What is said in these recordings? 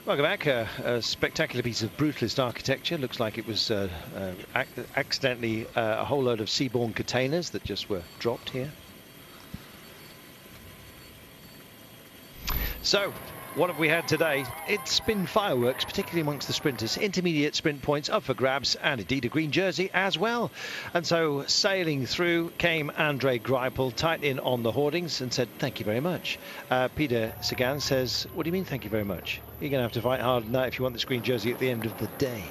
Welcome back. A spectacular piece of brutalist architecture. Looks like it was accidentally a whole load of seaborne containers that just were dropped here. So, what have we had today? It's been fireworks, particularly amongst the sprinters. Intermediate sprint points up for grabs, and indeed a green jersey as well. And so, sailing through came André Greipel, tight in on the hoardings, and said, thank you very much. Peter Sagan says, what do you mean, thank you very much? You're going to have to fight hard on that if you want this green jersey at the end of the day.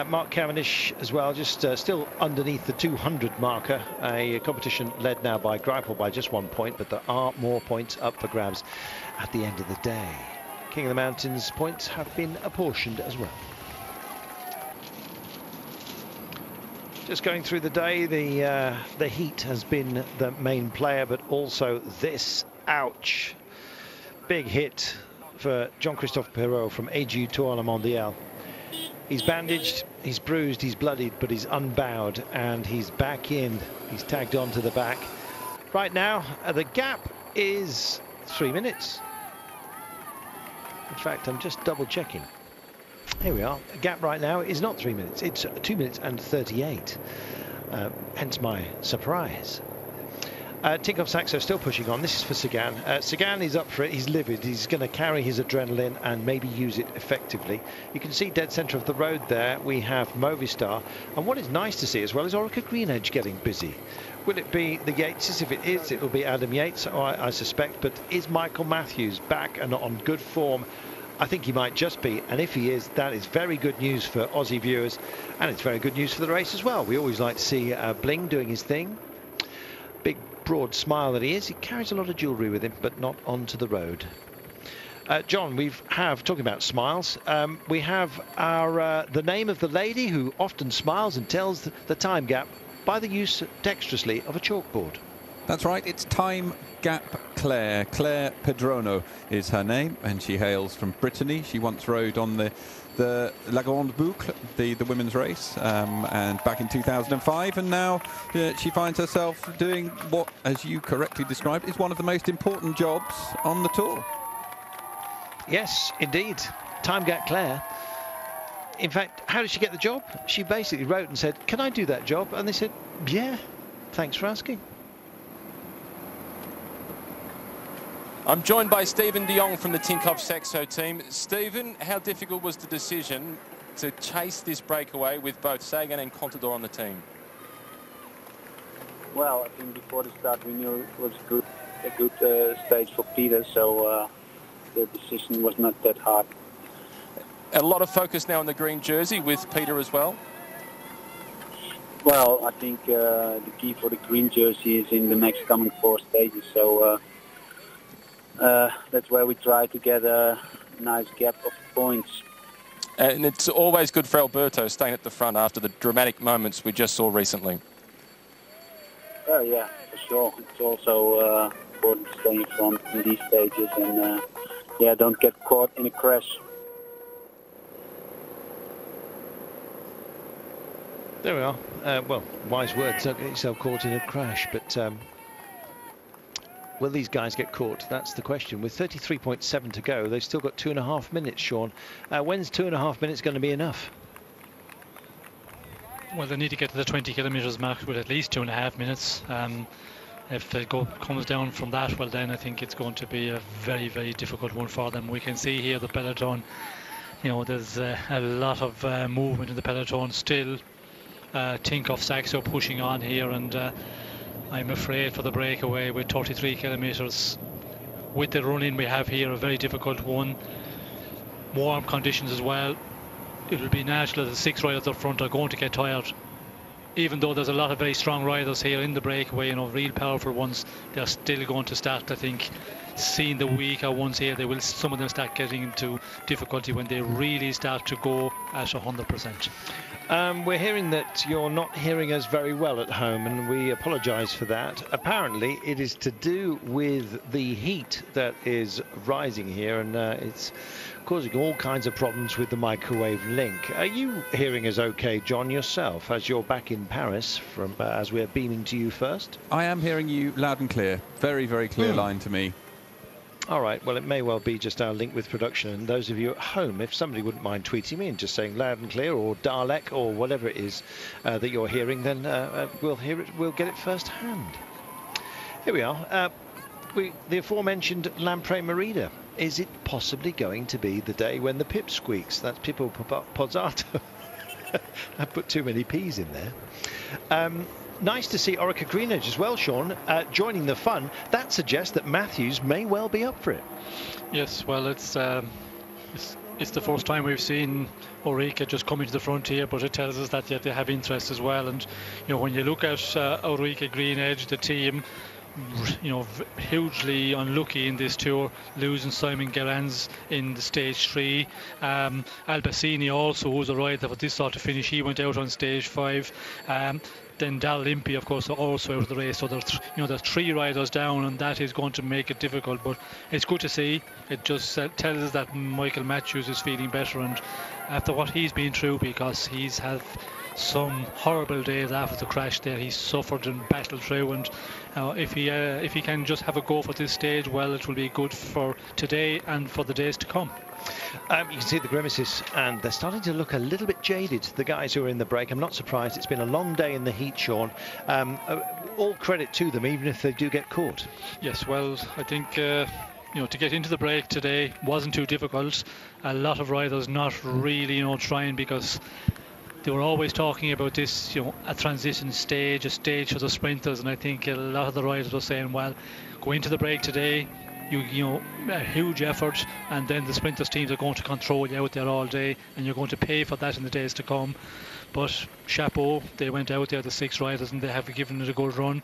Mark Cavendish as well, just still underneath the 200 marker. A competition led now by Greipel by just 1 point, but there are more points up for grabs at the end of the day. King of the Mountains points have been apportioned as well. Just going through the day, the heat has been the main player, but also this. Ouch. Big hit for Jean-Christophe Perrault from AG Tour La Mondiale. He's bandaged, he's bruised, he's bloodied, but he's unbowed, and he's back in. He's tagged on to the back. Right now, the gap is 3 minutes. In fact, I'm just double checking. Here we are. The gap right now is not 3 minutes. It's 2 minutes and 38. Hence my surprise. Tinkoff Saxo still pushing on. This is for Sagan. Sagan is up for it. He's livid. He's going to carry his adrenaline and maybe use it effectively. You can see dead centre of the road there. We have Movistar. And what is nice to see as well is Orica Greenedge getting busy. Will it be the Yateses? If it is, it will be Adam Yates, I suspect. But is Michael Matthews back and on good form? I think he might just be. And if he is, that is very good news for Aussie viewers. And it's very good news for the race as well. We always like to see Bling doing his thing. Big broad smile that he is. He carries a lot of jewellery with him, but not onto the road. John, talking about smiles, we have our the name of the lady who often smiles and tells the time gap by the use dexterously of a chalkboard. That's right, it's Time Gap Claire. Claire Pedrono is her name, and she hails from Brittany. She once rode on the La Grande Boucle, the women's race, and back in 2005, and now she finds herself doing what, as you correctly described, is one of the most important jobs on the tour. Yes, indeed. Time Gap Claire. In fact, how did she get the job? She basically wrote and said, can I do that job? And they said, yeah, thanks for asking. I'm joined by Stephen de Jong from the Tinkoff Saxo team. Stephen, how difficult was the decision to chase this breakaway with both Sagan and Contador on the team? Well, I think before the start we knew it was a good stage for Peter, so the decision was not that hard. A lot of focus now on the green jersey with Peter as well. Well, I think the key for the green jersey is in the next coming 4 stages, so that's where we try to get a nice gap of points. And it's always good for Alberto staying at the front after the dramatic moments we just saw recently. Yeah, for sure. It's also important to stay in front in these stages and yeah, don't get caught in a crash. There we are. Well, wise words, don't get yourself caught in a crash, but will these guys get caught? That's the question. With 33.7 to go, they've still got 2.5 minutes, Sean. When's 2.5 minutes going to be enough? Well, they need to get to the 20 kilometres mark with at least 2.5 minutes. If it comes down from that, well, then I think it's going to be a very, very difficult one for them. We can see here the peloton, you know, there's a lot of movement in the peloton still. Tinkoff Saxo pushing on here, and I'm afraid for the breakaway with 33 kilometres with the run-in we have here, a very difficult one. Warm conditions as well. It'll be natural that the 6 riders up front are going to get tired. Even though there's a lot of very strong riders here in the breakaway, you know, real powerful ones, they're still going to start, I think, seeing the weaker ones here. Some of them start getting into difficulty when they really start to go at 100%. We're hearing that you're not hearing us very well at home, and we apologise for that. Apparently, it is to do with the heat that is rising here, and it's causing all kinds of problems with the microwave link. Are you hearing us okay, John, yourself, as you're back in Paris, as we're beaming to you first? I am hearing you loud and clear. Very, very clear line to me. All right, well, it may well be just our link with production. And those of you at home, if somebody wouldn't mind tweeting me and just saying loud and clear, or Dalek, or whatever it is that you're hearing, then we'll hear it, we'll get it firsthand. Here we are. The aforementioned Lamprey Merida. Is it possibly going to be the day when the pip squeaks? That's Pippo Pozzato. I put too many P's in there. Nice to see Orica Greenedge as well, Sean, joining the fun. That suggests that Matthews may well be up for it. Yes, well, it's the first time we've seen Orica just coming to the front here, but it tells us that they have interest as well. And when you look at Orica Greenedge, the team, hugely unlucky in this tour, losing Simon Gerrans in the stage 3. Albacini also, who's a rider for this sort of finish, he went out on stage 5. Then Dal Limpy, of course, are also out of the race. So there's 3 riders down, and that is going to make it difficult. But it's good to see. It just tells us that Michael Matthews is feeling better, and after what he's been through, because he's had some horrible days after the crash there, he's suffered and battled through, and if he can just have a go for this stage, well, it will be good for today and for the days to come. You can see the grimaces, and they're starting to look a little bit jaded, the guys who are in the break. I'm not surprised. It's been a long day in the heat, Sean. All credit to them, even if they do get caught. Yes, well, I think to get into the break today wasn't too difficult. A lot of riders not really trying, because they were always talking about this, a transition stage, a stage for the sprinters, and I think a lot of the riders were saying, well, go into the break today, a huge effort, and then the sprinters teams are going to control you out there all day, and you're going to pay for that in the days to come. But chapeau, they went out there, the 6 riders, and they have given it a good run.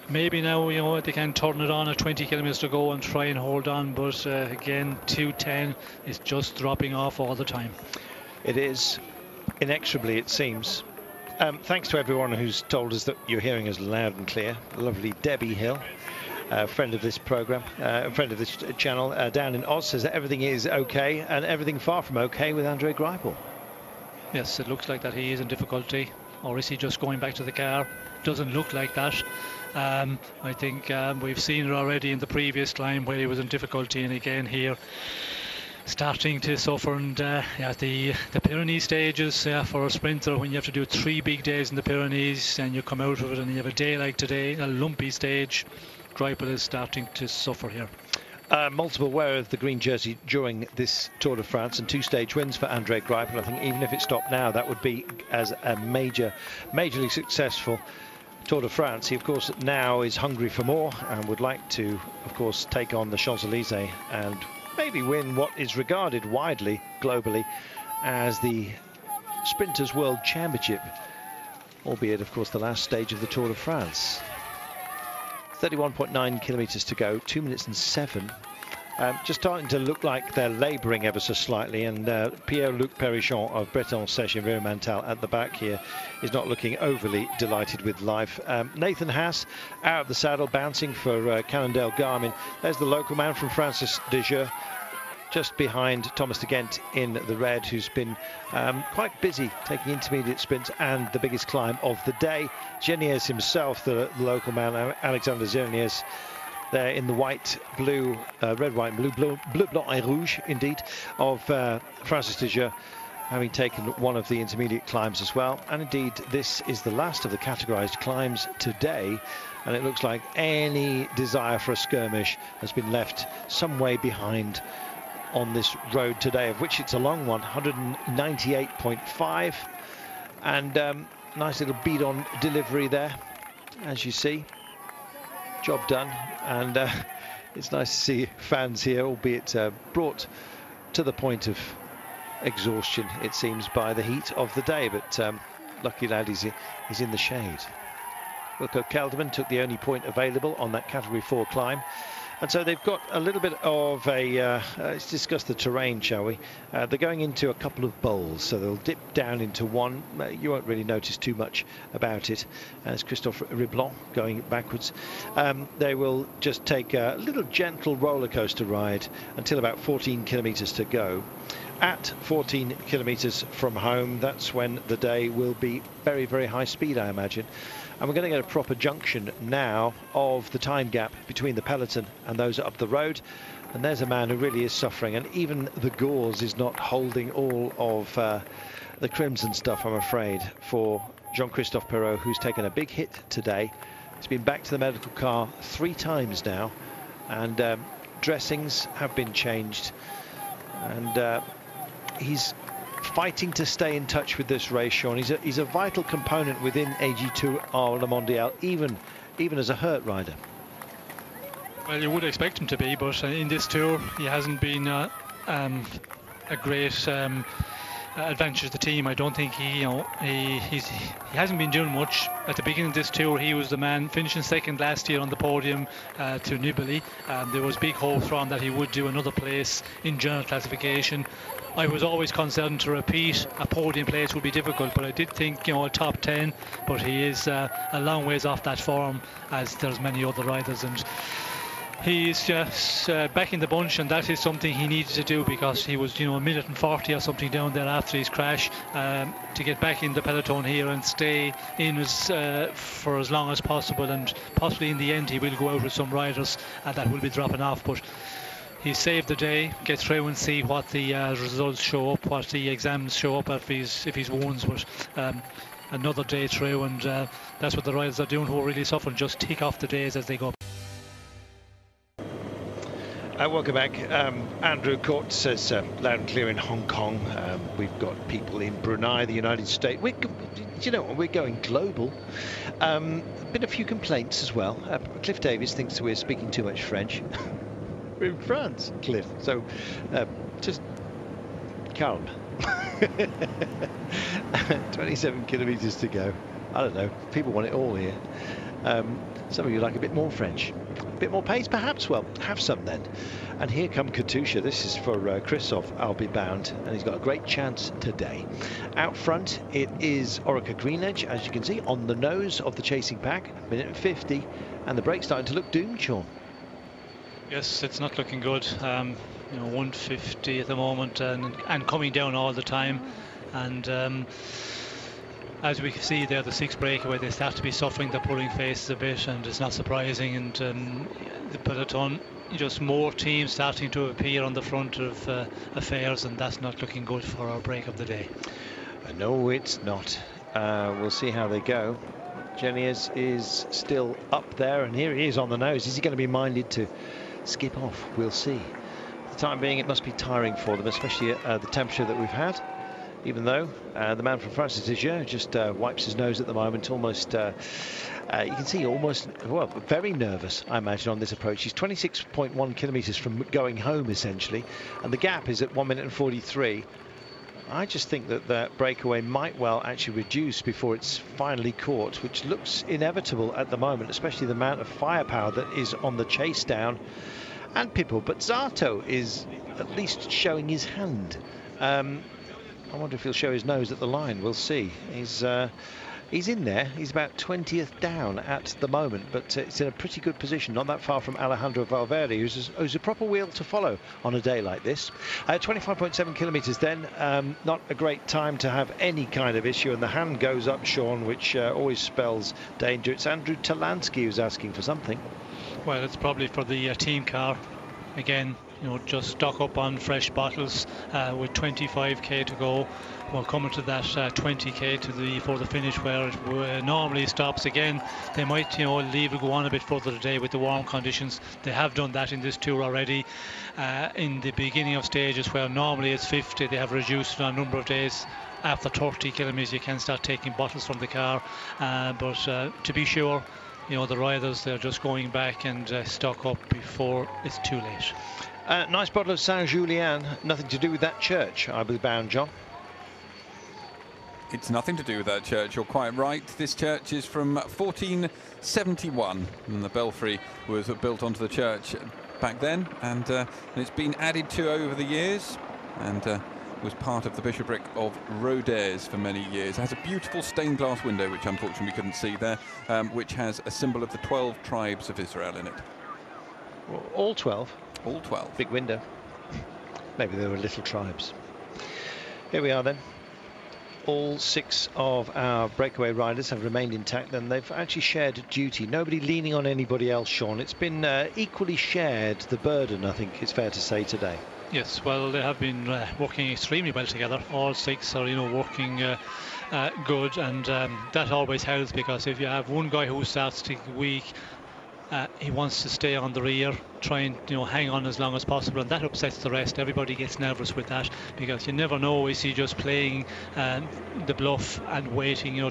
Maybe now they can turn it on at 20 kilometers to go and try and hold on, but again, 2:10 is just dropping off all the time. It is, inexorably it seems. Thanks to everyone who's told us that you're hearing us loud and clear. The lovely Debbie Hill, friend of this program, friend of this channel, down in Oz, says that everything is okay, and everything far from okay with Andre Greipel. Yes, it looks like that he is in difficulty, or is he just going back to the car? Doesn't look like that. I think we've seen it already in the previous climb where he was in difficulty, and again here starting to suffer. And the Pyrenees stages for a sprinter, when you have to do 3 big days in the Pyrenees and you come out of it and you have a day like today, a lumpy stage, Greipel is starting to suffer here. Multiple wear of the green jersey during this Tour de France, and 2 stage wins for Andre Greipel. I think even if it stopped now, that would be as a majorly successful Tour de France. He, of course, now is hungry for more and would like to, of course, take on the Champs-Élysées and maybe win what is regarded widely, globally, as the Sprinters World Championship, albeit, of course, the last stage of the Tour de France. 31.9 kilometres to go, 2 minutes and 7. Just starting to look like they're labouring ever so slightly, and Pierre-Luc Perichon of Breton Sèche Environmental at the back here is not looking overly delighted with life. Nathan Haas out of the saddle, bouncing for Cannondale Garmin. There's the local man from Francis de Jeux, just behind Thomas de Gent in the red, who's been quite busy taking intermediate sprints and the biggest climb of the day. Geniez himself, the local man, Alexander Geniez, there in the white, blue, red, white, blue, blanc et rouge, indeed, of Francis de Jeux, having taken one of the intermediate climbs as well. And indeed, this is the last of the categorised climbs today, and it looks like any desire for a skirmish has been left some way behind on this road today, of which it's a long one, 198.5, and nice little beat on delivery there, as you see. Job done, and it's nice to see fans here, albeit brought to the point of exhaustion, it seems, by the heat of the day, but lucky lad, he's in the shade. Wilco Kelderman took the only point available on that category 4 climb. And so they've got a little bit of a, let's discuss the terrain, shall we? They're going into a couple of bowls, so they'll dip down into one. You won't really notice too much about it. As Christophe Riblon going backwards. They will just take a little gentle roller coaster ride until about 14 kilometres to go. at 14 kilometres from home. That's when the day will be very, very high speed, I imagine. And we're going to get a proper junction now of the time gap between the peloton and those up the road. And there's a man who really is suffering, and even the gauze is not holding all of the crimson stuff, I'm afraid, for Jean-Christophe Perrault, who's taken a big hit today. He's been back to the medical car 3 times now, and dressings have been changed, and he's fighting to stay in touch with this race, Sean. He's a vital component within AG2R Le Mondial, even as a hurt rider. Well, you would expect him to be, but in this tour he hasn't been a great advantage to the team. I don't think he hasn't been doing much at the beginning of this tour. He was the man finishing second last year on the podium to Nibali. There was big hope from that he would do another place in general classification. I was always concerned to repeat a podium place would be difficult, but I did think, a top 10, but he is a long ways off that form, as there's many other riders, and he's just back in the bunch, and that is something he needed to do, because he was, a minute and 40 or something down there after his crash, to get back in the peloton here and stay in for as long as possible, and possibly in the end he will go out with some riders that will be dropping off. But he saved the day. Get through and see what the results show up, what the exams show up if he's wounds. But another day through, and that's what the riders are doing who are really suffering. Just tick off the days as they go. Welcome back. Andrew Court says loud and clear in Hong Kong. We've got people in Brunei, the United States. We're going global. Been a few complaints as well. Cliff Davies thinks we're speaking too much French. We're in France, Cliff. So just calm. 27 kilometres to go. I don't know. People want it all here. Some of you like a bit more French. A bit more pace, perhaps? Well, have some then. And here come Katusha. This is for Christoph, I'll be bound. And he's got a great chance today. Out front, it is Orica Greenedge, as you can see, on the nose of the chasing pack. Minute and 50. And the break's starting to look doomed, Sean. Yes, it's not looking good. 150 at the moment, and coming down all the time. And as we see there, the 6th breakaway, they start to be suffering the pulling faces a bit, and it's not surprising. And the peloton, just more teams starting to appear on the front of affairs, and that's not looking good for our break of the day. No, it's not. We'll see how they go. Genius is still up there, and here he is on the nose. Is he going to be minded to skip off? We'll see. For the time being, it must be tiring for them, especially the temperature that we've had. Even though the man from France just wipes his nose at the moment, almost, you can see almost, well, very nervous, I imagine, on this approach. He's 26.1 kilometres from going home, essentially, and the gap is at 1 minute and 43. I just think that that breakaway might well actually reduce before it's finally caught, which looks inevitable at the moment, especially the amount of firepower that is on the chase down and Pitbull. But Zato is at least showing his hand. I wonder if he'll show his nose at the line. We'll see. He's in there. He's about 20th down at the moment, but it's in a pretty good position, not that far from Alejandro Valverde, who's a proper wheel to follow on a day like this. 25.7 kilometres then. Not a great time to have any kind of issue, and the hand goes up, Sean, which always spells danger. It's Andrew Talansky who's asking for something. Well, it's probably for the team car. Again, just stock up on fresh bottles with 25k to go. We're coming to that 20k for the finish, where it normally stops again. They might, leave it go on a bit further today with the warm conditions. They have done that in this tour already. In the beginning of stages where normally it's 50, they have reduced it on a number of days. After 30 kilometers, you can start taking bottles from the car. But to be sure, the riders, they're just going back and stock up before it's too late. Nice bottle of Saint-Julien. Nothing to do with that church, I believe, bound, John. It's nothing to do with that church, you're quite right. This church is from 1471, and the belfry was built onto the church back then, and it's been added to over the years, and was part of the bishopric of Rodez for many years. It has a beautiful stained glass window, which unfortunately we couldn't see there, which has a symbol of the 12 tribes of Israel in it. Well, all 12? All 12. Big window. Maybe there were little tribes. Here we are then. All 6 of our breakaway riders have remained intact, and they've actually shared duty. Nobody leaning on anybody else, Sean. It's been equally shared, the burden, I think it's fair to say, today. Yes, well, they have been working extremely well together. All 6 are, working good, and that always helps, because if you have one guy who starts to get weak, he wants to stay on the rear, try and hang on as long as possible, and that upsets the rest. Everybody gets nervous with that, because you never know, is he just playing the bluff and waiting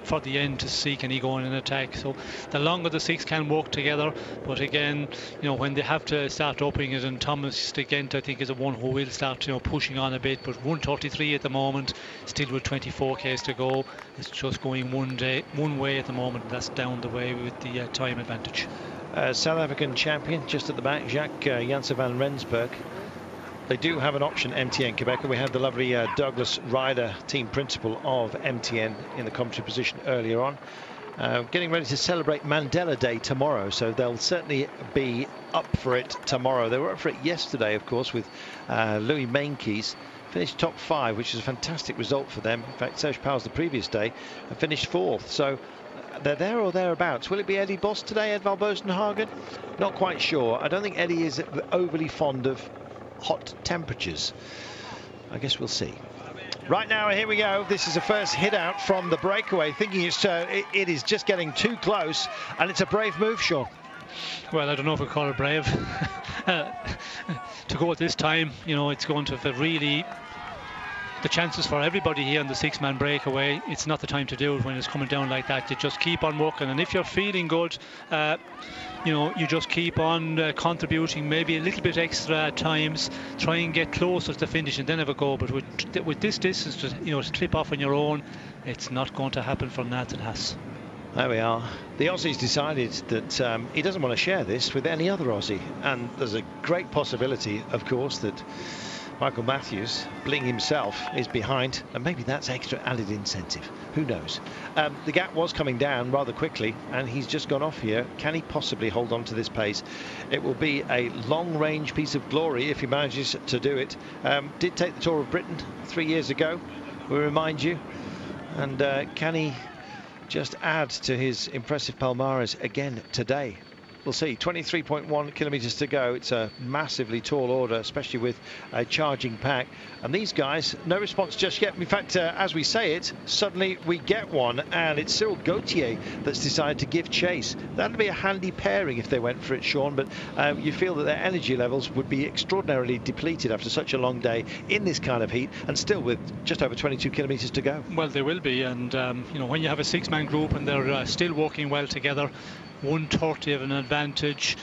for the end to see can he go on an attack. So the longer the 6 can work together, but again, when they have to start upping it, and Thomas Gent, I think, is the one who will start pushing on a bit, but 1:33 at the moment, still with 24 k's to go. It's just going one way at the moment. That's down the way with the time advantage. South African champion just at the back, Jacques Janssen van Rensburg. They do have an option, MTN Quebec, and we had the lovely Douglas Ryder, team principal of MTN, in the commentary position earlier on. Getting ready to celebrate Mandela Day tomorrow, so they'll certainly be up for it tomorrow. They were up for it yesterday, of course, with Louis Mainkies. Finished top 5, which is a fantastic result for them. In fact, Serge Powers the previous day finished 4th. So they're there or thereabouts. Will it be Eddie Boss today, Edvald Bosenhagen? Not quite sure. I don't think Eddie is overly fond of hot temperatures. I guess we'll see. Right now, here we go. This is the first hit out from the breakaway, thinking it is just getting too close, and it's a brave move, Sean. Well, I don't know if we call it brave. To go at this time, it's going to really... The chances for everybody here on the 6-man breakaway, it's not the time to do it when it's coming down like that. You just keep on working, and if you're feeling good, you just keep on contributing maybe a little bit extra at times, try and get closer to the finish and then have a go. But with this distance, to trip off on your own, it's not going to happen for Nathan Haas. There we are. The Aussie's decided that he doesn't want to share this with any other Aussie, and there's a great possibility, of course, that Michael Matthews, Bling himself, is behind, and maybe that's extra added incentive. Who knows? The gap was coming down rather quickly, and he's just gone off here. Can he possibly hold on to this pace? It will be a long-range piece of glory if he manages to do it. Did take the Tour of Britain 3 years ago, we remind you. And can he just add to his impressive palmares again today? We'll see. 23.1 kilometres to go. It's a massively tall order, especially with a charging pack. And these guys, no response just yet. In fact, as we say it, suddenly we get one, and it's Cyril Gauthier that's decided to give chase. That'd be a handy pairing if they went for it, Sean, but you feel that their energy levels would be extraordinarily depleted after such a long day in this kind of heat, and still with just over 22 kilometres to go. Well, they will be, and when you have a 6-man group and they're still working well together, 1:30 of an advantage,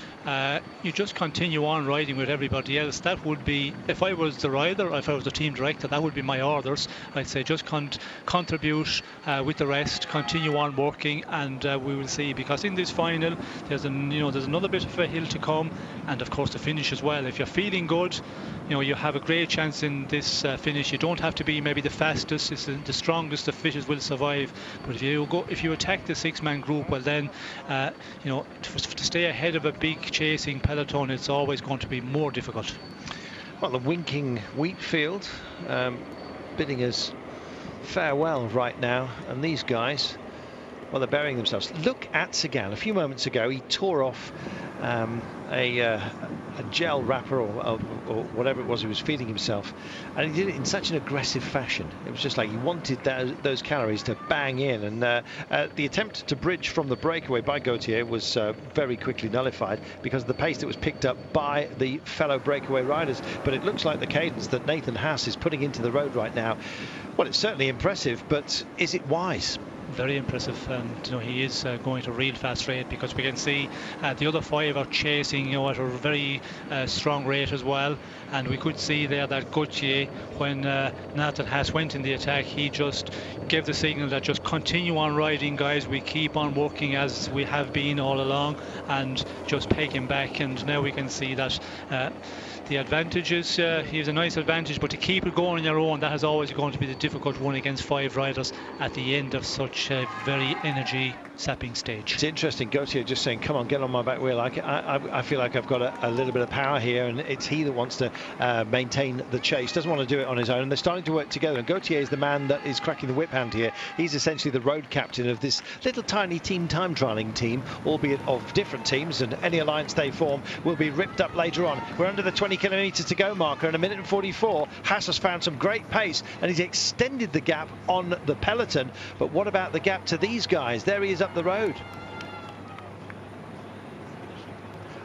you just continue on riding with everybody else. That would be, if I was the rider, if I was the team director, that would be my orders. I'd say just contribute with the rest, continue on working, and we will see, because in this final there's another bit of a hill to come, and of course the finish as well. If you're feeling good, you have a great chance in this finish. You don't have to be maybe the fastest, it's the strongest, the fittest will survive, but if you attack the 6-man group, well then to stay ahead of a big chasing peloton, it's always going to be more difficult. Well, the winking wheat field bidding us farewell right now, and these guys, well, they're burying themselves. Look at Sagan. A few moments ago, he tore off a gel wrapper or whatever it was he was feeding himself, and he did it in such an aggressive fashion. It was just like he wanted those calories to bang in, and the attempt to bridge from the breakaway by Gauthier was very quickly nullified because of the pace that was picked up by the fellow breakaway riders. But it looks like the cadence that Nathan Haas is putting into the road right now, well, it's certainly impressive, but is it wise? Very impressive, and he is going at a real fast rate, because we can see the other 5 are chasing at a very strong rate as well, and we could see there that Gauthier, when Nathan Haas went in the attack, he just gave the signal that just continue on riding, guys, we keep on working as we have been all along, and just peg him back. And now we can see that the advantages, he has a nice advantage, but to keep it going on your own, that is always going to be the difficult one against 5 riders at the end of such stage, a very energy sapping stage. It's interesting, Gautier just saying, come on, get on my back wheel. I feel like I've got a little bit of power here, and it's he that wants to maintain the chase, doesn't want to do it on his own, and they're starting to work together. And Gautier is the man that is cracking the whip hand here. He's essentially the road captain of this little tiny team time trialling team, albeit of different teams, and any alliance they form will be ripped up later on. We're under the 20 kilometres to go marker, and 1:44. Haas has found some great pace, and he's extended the gap on the peloton. But what about the gap to these guys? There he is up the road.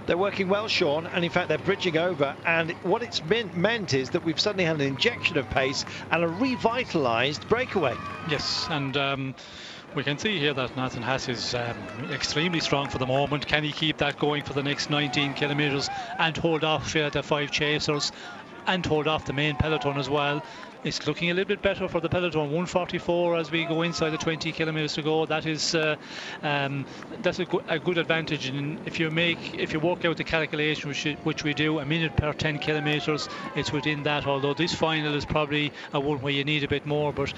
They're working well, Sean, and in fact they're bridging over, and what it's meant is that we've suddenly had an injection of pace and a revitalised breakaway. Yes, and we can see here that Nathan Haas is extremely strong for the moment. Can he keep that going for the next 19 kilometres and hold off the 5 chasers and hold off the main peloton as well? It's looking a little bit better for the peloton. 1:44 as we go inside the 20 kilometres to go. That is that's a good advantage. And if you work out the calculation, which we do, a minute per 10 kilometres, it's within that. Although this final is probably a one where you need a bit more, but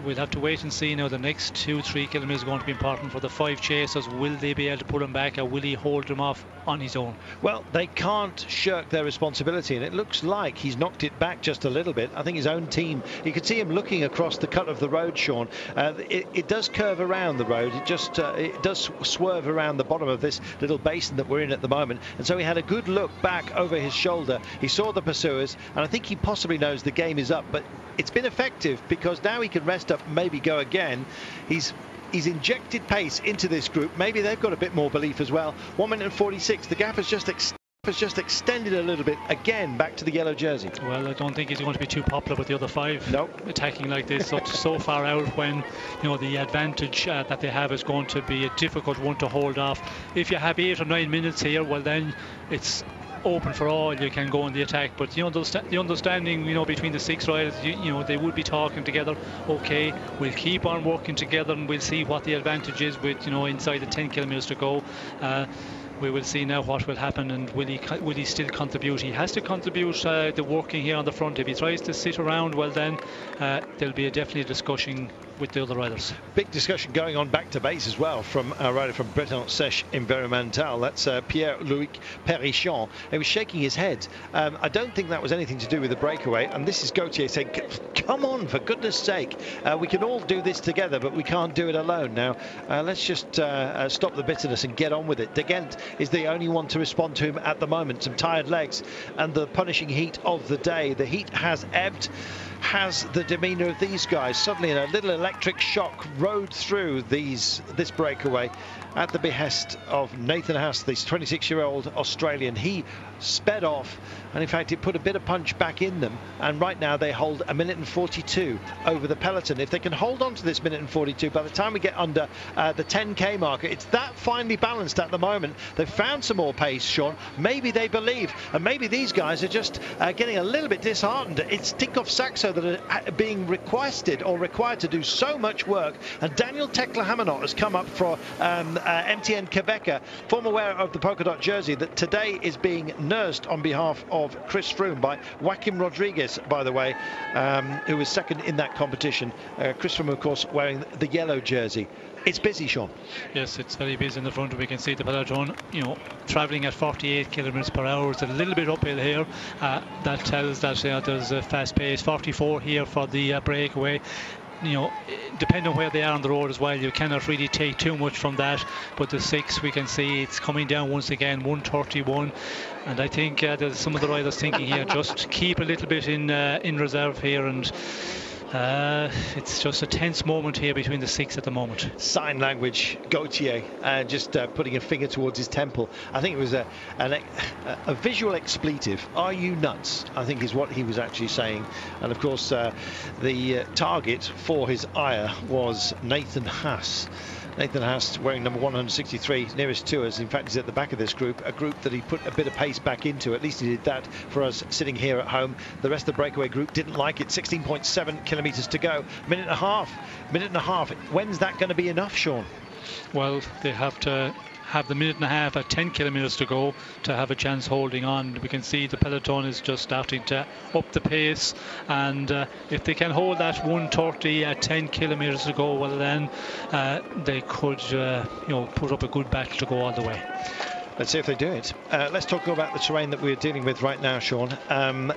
we'll have to wait and see. Now the next 2-3 kilometres are going to be important for the 5 chasers. Will they be able to pull him back, or will he hold them off on his own? Well, they can't shirk their responsibility, and it looks like he's knocked it back just a little bit. I think his own team, you could see him looking across the cut of the road, Sean. It does curve around the road. It does swerve around the bottom of this little basin that we're in at the moment, and so he had a good look back over his shoulder. He saw the pursuers, and I think he possibly knows the game is up, but it's been effective because now he can rest up and maybe go again. He's injected pace into this group. Maybe they've got a bit more belief as well. 1:46. The gap has just extended a little bit again back to the yellow jersey. Well, I don't think he's going to be too popular with the other 5. Nope. Attacking like this so far out, when the advantage that they have is going to be a difficult one to hold off. If you have 8 or 9 minutes here, well then it's open for all. You can go on the attack, but the understanding between the 6 riders, they would be talking together. Okay, we'll keep on working together, and we'll see what the advantage is with inside the 10 kilometres to go. We will see now what will happen, and will he still contribute? He has to contribute the working here on the front. If he tries to sit around, well then there'll be definitely a discussion with the other riders. Big discussion going on back to base as well from a rider from Breton Sèche Environmental. That's Pierre-Louis Perichon. He was shaking his head. I don't think that was anything to do with the breakaway, and this is Gautier saying, come on, for goodness sake, we can all do this together, but we can't do it alone. Now let's just stop the bitterness and get on with it. De Gent is the only one to respond to him at the moment. Some tired legs and the punishing heat of the day. The heat has ebbed. Has the demeanour of these guys suddenly, in a little electric shock, rode through this breakaway at the behest of Nathan Haas, this 26-year-old Australian. He sped off, and in fact it put a bit of punch back in them, and right now they hold 1:42 over the peloton. If they can hold on to this 1:42, by the time we get under the 10k marker, it's that finely balanced at the moment. They've found some more pace, Sean. Maybe they believe, and maybe these guys are just getting a little bit disheartened. It's Tinkoff Saxo that are being requested or required to do so much work, and Daniel Tekla-Hamanot has come up for MTN Quebecer, former wearer of the polka dot jersey, that today is being nursed on behalf of Chris Froome by Joaquim Rodriguez, by the way, who was second in that competition. Chris Froome, of course, wearing the yellow jersey. It's busy, Sean. Yes, it's very busy in the front. We can see the peloton, travelling at 48 kilometres per hour. It's a little bit uphill here. That tells that there's a fast pace. 44 here for the breakaway. Depending on where they are on the road as well, you cannot really take too much from that. But the 6, we can see it's coming down once again, 131. And I think there's some of the riders thinking here, just keep a little bit in reserve here, and it's just a tense moment here between the 6 at the moment. Sign language, Gautier, just putting a finger towards his temple. I think it was a visual expletive. Are you nuts? I think is what he was actually saying. And of course, the target for his ire was Nathan Haas. Nathan Haas wearing number 163, nearest to us. In fact, he's at the back of this group, a group that he put a bit of pace back into. At least he did that for us sitting here at home. The rest of the breakaway group didn't like it. 16.7 kilometres to go. Minute and a half. When's that going to be enough, Sean? Well, they have to have the minute and a half at 10 kilometres to go to have a chance holding on. We can see the peloton is just starting to up the pace, and if they can hold that 1:30 at 10 kilometres to go, well then they could put up a good battle to go all the way. Let's see if they do it. Let's talk about the terrain that we're dealing with right now, Sean.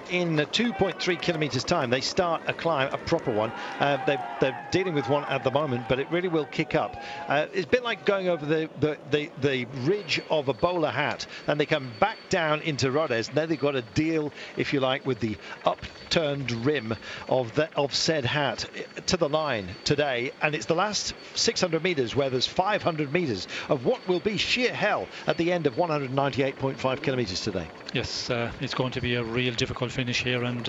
In 2.3 kilometres time, they start a climb, a proper one. They're dealing with one at the moment, but it really will kick up. It's a bit like going over the ridge of a bowler hat, and they come back down into Rodez. Now they've got to deal, if you like, with the upturned rim of said hat to the line today. And it's the last 600 metres where there's 500 metres of what will be sheer hell at the end of 198.5 kilometres today. Yes, it's going to be a real difficult finish here, and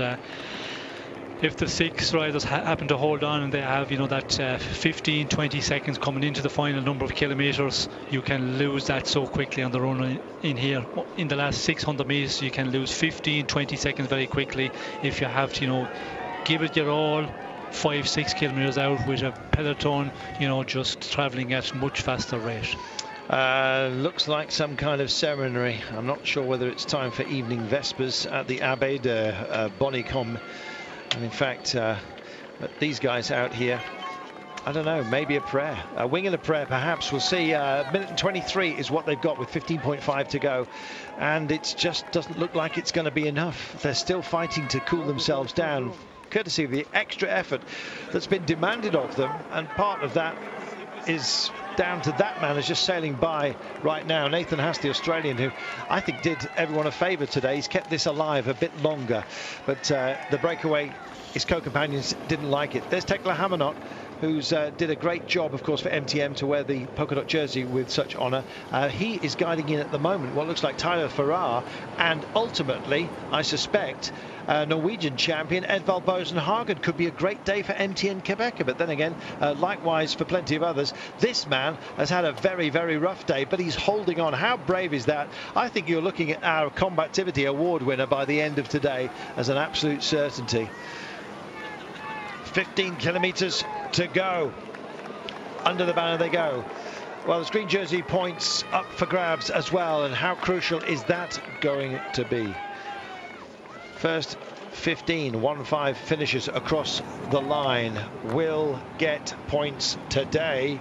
if the 6 riders happen to hold on and they have that 15-20 seconds coming into the final number of kilometres, you can lose that so quickly on the run in here. In the last 600 metres you can lose 15-20 seconds very quickly if you have to give it your all 5-6 kilometres out with a peloton just travelling at much faster rate. Looks like some kind of ceremony. I'm not sure whether it's time for evening vespers at the Abbaye de Bonnicom. And in fact, these guys out here, I don't know, maybe a prayer, a wing and a prayer perhaps. We'll see. Minute and 23 is what they've got with 15.5 to go, and it just doesn't look like it's going to be enough. They're still fighting to cool themselves down, courtesy of the extra effort that's been demanded of them, and part of that is down to that man who's just sailing by right now, Nathan Haas, the Australian, who I think did everyone a favour today. He's kept this alive a bit longer, but the breakaway, his co-companions didn't like it. There's Tekla Hamanot, who's did a great job, of course, for MTM to wear the polka dot jersey with such honour. He is guiding in at the moment what looks like Tyler Farrar, and ultimately, I suspect, Norwegian champion Edvald Bosen Hagen. Could be a great day for MTN Quebec, but then again, likewise for plenty of others. This man has had a very, very rough day, but he's holding on. How brave is that? I think you're looking at our Combativity Award winner by the end of today as an absolute certainty. 15 kilometres to go. Under the banner they go. Well, the green jersey points up for grabs as well, and how crucial is that going to be? First 1-5 finishers across the line will get points today.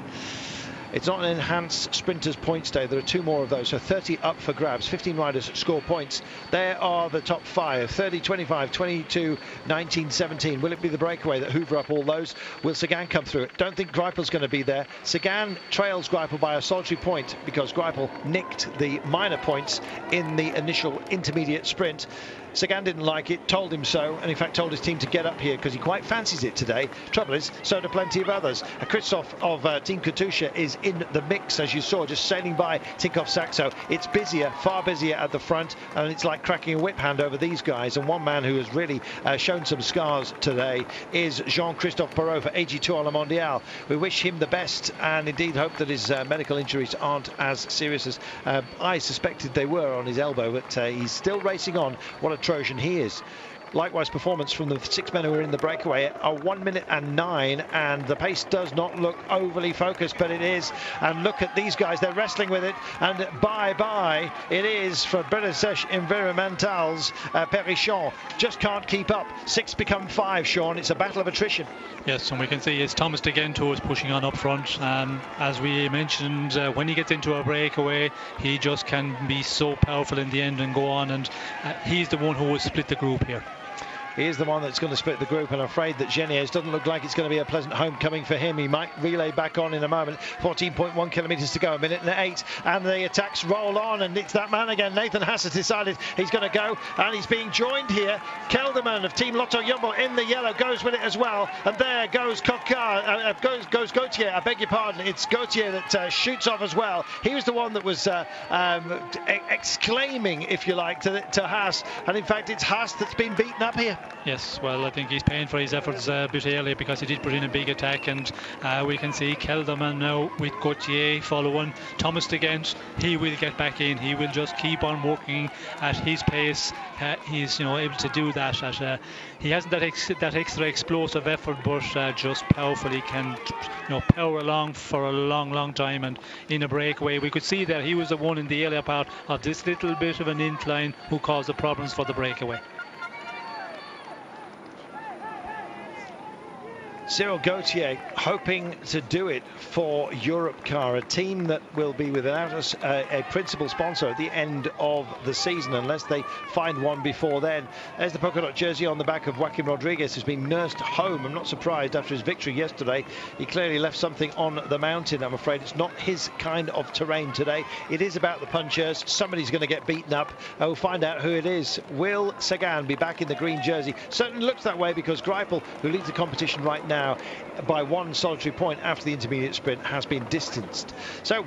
It's not an enhanced sprinters points day. There are 2 more of those, so 30 up for grabs. 15 riders score points. There are the top 5: 30, 25, 22, 19, 17. Will it be the breakaway that hoover up all those? Will Sagan come through it? Don't think Greipel's going to be there. Sagan trails Greipel by a solitary point because Greipel nicked the minor points in the initial intermediate sprint. Sagan didn't like it, told him so, and in fact told his team to get up here because he quite fancies it today. Trouble is, so do plenty of others. Christoph of Team Katusha is in the mix, as you saw, just sailing by Tinkoff Saxo. It's busier, far busier at the front, and it's like cracking a whip hand over these guys. And one man who has really shown some scars today is Jean-Christophe Perrault for AG2 à la Mondiale. We wish him the best, and indeed hope that his medical injuries aren't as serious as I suspected they were on his elbow, but he's still racing on. What a Trojan he is. Likewise, performance from the 6 men who are in the breakaway are 1 minute and 9, and the pace does not look overly focused, but it is. And look at these guys, they're wrestling with it, and bye-bye it is for British Environmental's Perichon. Just can't keep up. 6 become 5, Sean. It's a battle of attrition. Yes, and we can see it's Thomas de Gento is pushing on up front. As we mentioned, when he gets into a breakaway, he just can be so powerful in the end and go on, and he's the one who will split the group here. He is the one that's going to split the group, and I'm afraid that Geniez doesn't look like it's going to be a pleasant homecoming for him. He might relay back on in a moment. 14.1 kilometres to go, 1 minute and 8, and the attacks roll on, and it's that man again. Nathan Haas has decided he's going to go, and he's being joined here. Kelderman of Team Lotto Jumbo in the yellow goes with it as well, and there goes goes Gautier. I beg your pardon, it's Gautier that shoots off as well. He was the one that was exclaiming, if you like, to Haas, and in fact it's Haas that's been beaten up here. Yes, well, I think he's paying for his efforts a bit earlier because he did put in a big attack, and we can see Kelderman now with Gauthier following. Thomas de Gent, he will get back in. He will just keep on working at his pace. He's able to do that. He hasn't that extra explosive effort, but just powerfully can power along for a long time. And in a breakaway, we could see that he was the one in the earlier part of this little bit of an incline who caused the problems for the breakaway. Cyril Gauthier hoping to do it for Europcar, a team that will be without a principal sponsor at the end of the season, unless they find one before then. There's the polka dot jersey on the back of Joaquim Rodriguez, who's been nursed home. I'm not surprised after his victory yesterday. He clearly left something on the mountain. I'm afraid it's not his kind of terrain today. It is about the punchers. Somebody's going to get beaten up. We'll find out who it is. Will Sagan be back in the green jersey? Certainly looks that way, because Greipel, who leads the competition right now by one solitary point after the intermediate sprint, has been distanced. So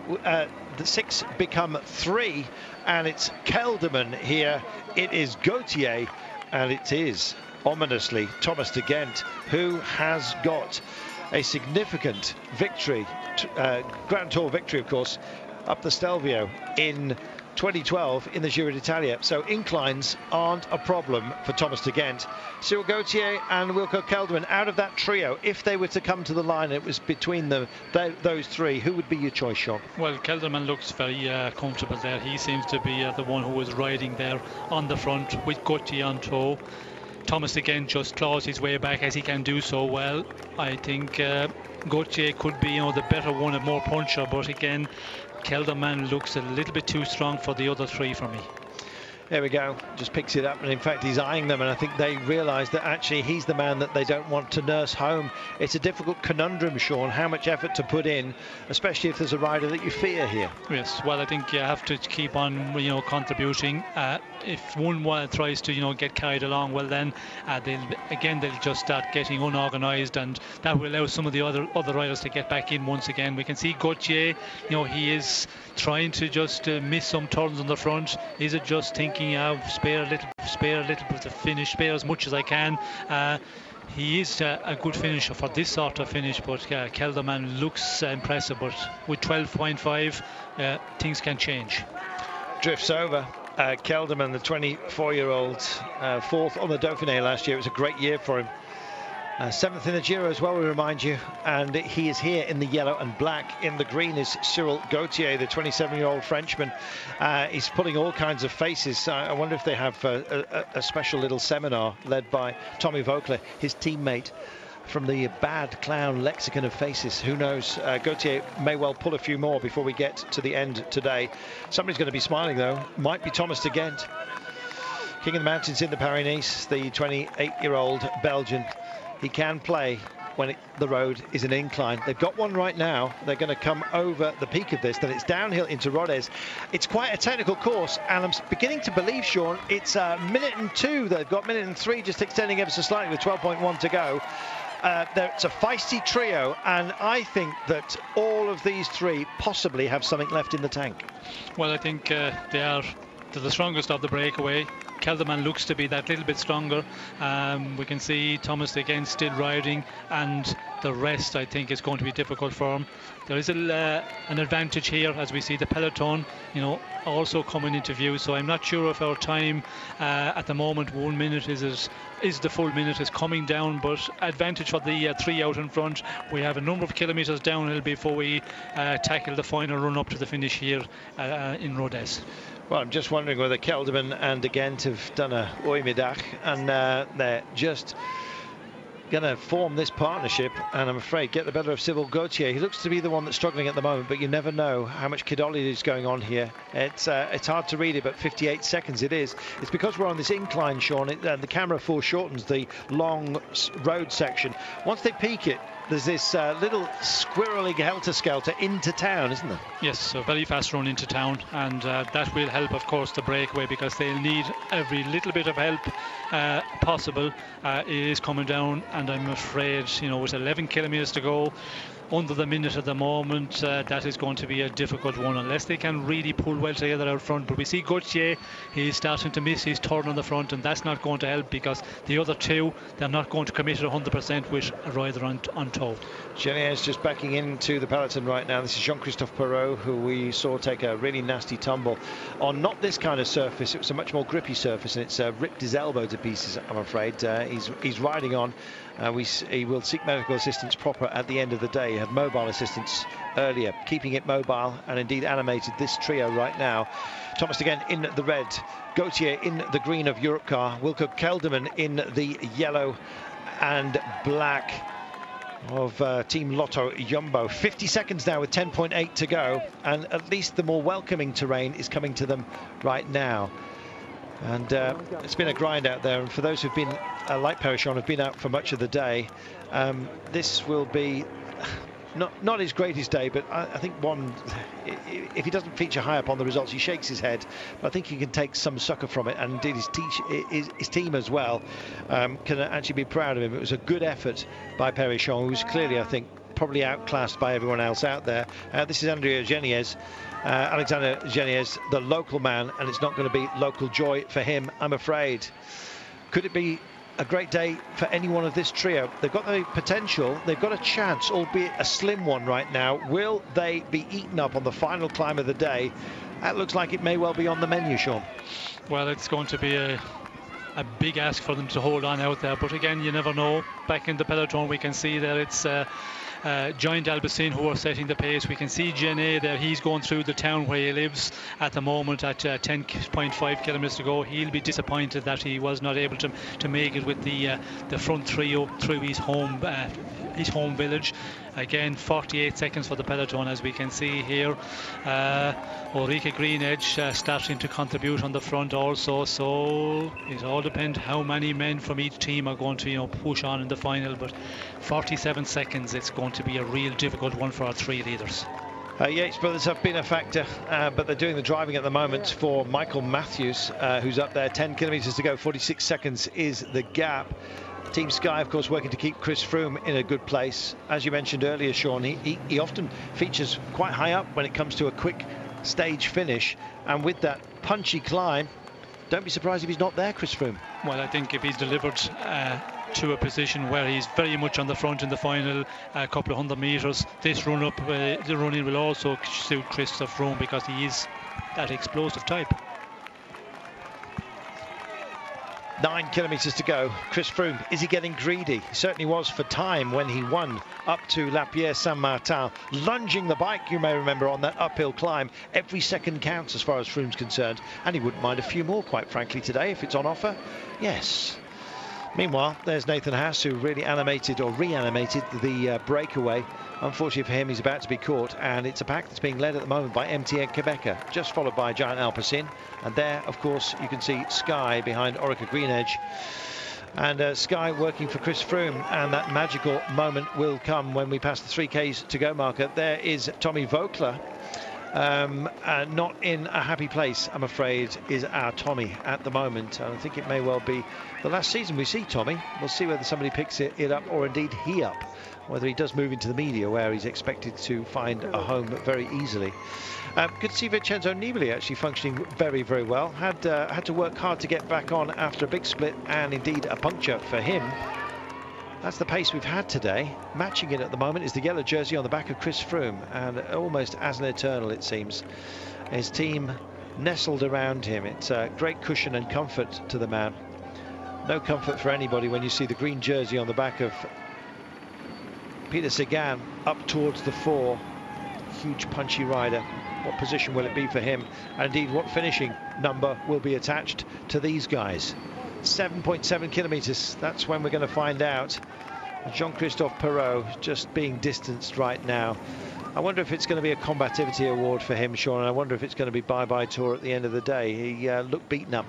the 6 become 3, and it's Kelderman here. It is Gauthier, and it is ominously Thomas de Gent, who has got a significant victory, Grand Tour victory, of course, up the Stelvio in 2012 in the Giro d'Italia. So inclines aren't a problem for Thomas de Gent. Cyril Gauthier and Wilco Kelderman out of that trio, if they were to come to the line and it was between those 3, who would be your choice, Sean? Well, Kelderman looks very comfortable there. He seems to be the one who was riding there on the front with Gauthier on tow. Thomas de Gent just claws his way back, as he can do so well. I think Gauthier could be the better one, a more puncher, but again, Kelderman looks a little bit too strong for the other 3 for me. There we go, just picks it up, and in fact he's eyeing them, and I think they realise that actually he's the man that they don't want to nurse home. It's a difficult conundrum, Sean, how much effort to put in, especially if there's a rider that you fear here. Yes, well, I think you have to keep on contributing. If one tries to get carried along, well then they'll just start getting unorganised, and that will allow some of the other riders to get back in once again. We can see Gauthier, he is trying to just miss some turns on the front. Is it just thinking spare a little bit to finish, spare as much as I can? He is a good finisher for this sort of finish, but Kelderman looks impressive, but with 12.5 things can change. Drifts over. Kelderman, the 24-year-old, 4th on the Dauphiné last year. It was a great year for him. 7th in the Giro as well, we remind you, and he is here in the yellow and black. In the green is Cyril Gauthier, the 27-year-old Frenchman. He's pulling all kinds of faces. I wonder if they have a special little seminar led by Tommy Vogler, his teammate from the bad clown lexicon of faces. Who knows? Gauthier may well pull a few more before we get to the end today. Somebody's going to be smiling, though. Might be Thomas de Gent. King of the Mountains in the Paris-Nice, the 28-year-old Belgian. He can play when the road is an incline. They've got one right now. They're going to come over the peak of this, then it's downhill into Rodez. It's quite a technical course, and I'm beginning to believe, Sean, it's a minute and 2. They've got minute and 3 just extending ever so slightly with 12.1 to go. It's a feisty trio, and I think that all of these 3 possibly have something left in the tank. Well, I think they're the strongest of the breakaway. Kelderman looks to be that little bit stronger. We can see Thomas again still riding, and the rest I think is going to be difficult for him. There is an advantage here as we see the peloton also coming into view, so I'm not sure if our time at the moment 1 minute is the full minute is coming down, but advantage for the 3 out in front. We have a number of kilometres downhill before we tackle the final run up to the finish here in Rodez. Well, I'm just wondering whether Kelderman and de Gent have done a oimidach, and they're just going to form this partnership, and I'm afraid get the better of Cyril Gauthier. He looks to be the one that's struggling at the moment, but you never know how much Kidoli is going on here. It's hard to read it, but 58 seconds it is. It's because we're on this incline, Sean, and the camera foreshortens the long road section. Once they peak it, there's this little squirrely helter-skelter into town, isn't there? Yes, a very fast run into town, and that will help, of course, the breakaway, because they'll need every little bit of help possible. It is coming down, and I'm afraid, with 11 kilometres to go, under the minute at the moment. That is going to be a difficult one unless they can really pull well together out front. But we see Gauthier, he's starting to miss his turn on the front, and that's not going to help because the other two, they're not going to commit it 100% with a rider on toe. Geniez just backing into the peloton right now. This is Jean-Christophe Perrault, who we saw take a really nasty tumble on not this kind of surface. It was a much more grippy surface, and it's ripped his elbow to pieces, I'm afraid. He's riding on. He will seek medical assistance proper at the end of the day. He had mobile assistance earlier, keeping it mobile and indeed animated this trio right now. Thomas again in the red, Gauthier in the green of Europcar, Wilco Kelderman in the yellow and black of Team Lotto Jumbo. 50 seconds now with 10.8 to go, and at least the more welcoming terrain is coming to them right now. And it's been a grind out there, and for those who've been like Perichon, have been out for much of the day, this will be not his greatest day, but I think one, if he doesn't feature high up on the results, he shakes his head, but I think he can take some succor from it, and indeed his team as well can actually be proud of him. It was a good effort by Perichon, who was clearly, I think, probably outclassed by everyone else out there. This is Alexander Geniez, the local man, and it's not going to be local joy for him, I'm afraid. Could it be a great day for any one of this trio? They've got the potential, they've got a chance, albeit a slim one right now. Will they be eaten up on the final climb of the day? That looks like it may well be on the menu, Sean. Well, it's going to be a big ask for them to hold on out there, but again, you never know. Back in the peloton, we can see that it's Giant Albacin who are setting the pace. We can see Genet there, he's going through the town where he lives at the moment at 10.5 kilometers to go. He'll be disappointed that he was not able to make it with the front trio through his home village. Again, 48 seconds for the peloton, as we can see here. Ulrike Greenedge starting to contribute on the front also, so it all depends how many men from each team are going to push on in the final, but 47 seconds, it's going to be a real difficult one for our three leaders. Yates brothers have been a factor, but they're doing the driving at the moment for Michael Matthews, who's up there. 10 kilometers to go, 46 seconds is the gap. Team Sky, of course, working to keep Chris Froome in a good place. As you mentioned earlier, Sean, he often features quite high up when it comes to a quick stage finish, and with that punchy climb, don't be surprised if he's not there, Chris Froome. Well, I think if he's delivered to a position where he's very much on the front in the final couple of 100 meters, this run up, the run-in will also suit Christophe Froome because he is that explosive type. 9 kilometers to go. Chris Froome, is he getting greedy? He certainly was for time when he won up to La Pierre Saint-Martin, lunging the bike, you may remember, on that uphill climb. Every second counts as far as Froome's concerned, and he wouldn't mind a few more, quite frankly, today if it's on offer. Yes. Meanwhile, there's Nathan Haas, who really animated or reanimated the breakaway. Unfortunately for him, he's about to be caught, and it's a pack that's being led at the moment by MTN Quebecer, just followed by Giant Alpecin. And there, of course, you can see Sky behind Orica Greenedge. And Sky working for Chris Froome, and that magical moment will come when we pass the 3Ks to go marker. There is Tommy Vogler. Not in a happy place, I'm afraid, is our Tommy at the moment. And I think it may well be the last season we see Tommy. We'll see whether somebody picks it up, or indeed he up, whether he does move into the media, where he's expected to find a home very easily. Good to see Vincenzo Nibali actually functioning very, very well. Had to work hard to get back on after a big split, and indeed a puncture for him. That's the pace we've had today. Matching it at the moment is the yellow jersey on the back of Chris Froome, and almost as an eternal, it seems. His team nestled around him. It's a great cushion and comfort to the man. No comfort for anybody when you see the green jersey on the back of Peter Sagan up towards the 4. Huge punchy rider. What position will it be for him? And indeed, what finishing number will be attached to these guys? 7.7 kilometers, that's when we're going to find out. Jean-Christophe Perrault just being distanced right now. I wonder if it's going to be a combativity award for him, Sean, and I wonder if it's going to be bye-bye tour at the end of the day. He looked beaten up.